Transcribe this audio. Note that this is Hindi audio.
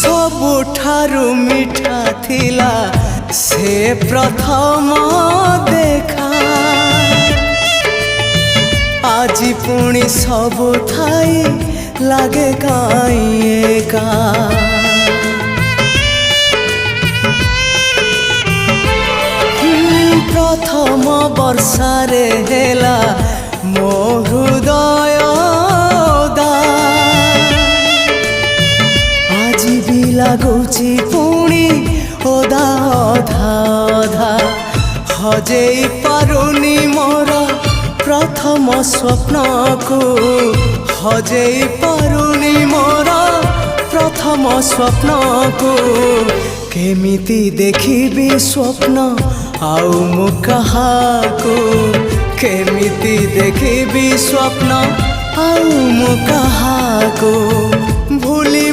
सबुठारु मिठा थिला से प्रथम देखा आज पुणी सबु थाई लागे काई एका प्रथम वर्षारे हेला मो हृदय आज भी लगुची पुणी ओदा अधा अधा हजेई पारुनी मोर प्रथम स्वप्न को हजेई पारुनी मोर प्रथम स्वप्न को केमिति देखिबी स्वप्न आउ मु कहाको केमिति देखिबी स्वप्न आउ मु कहाको भूली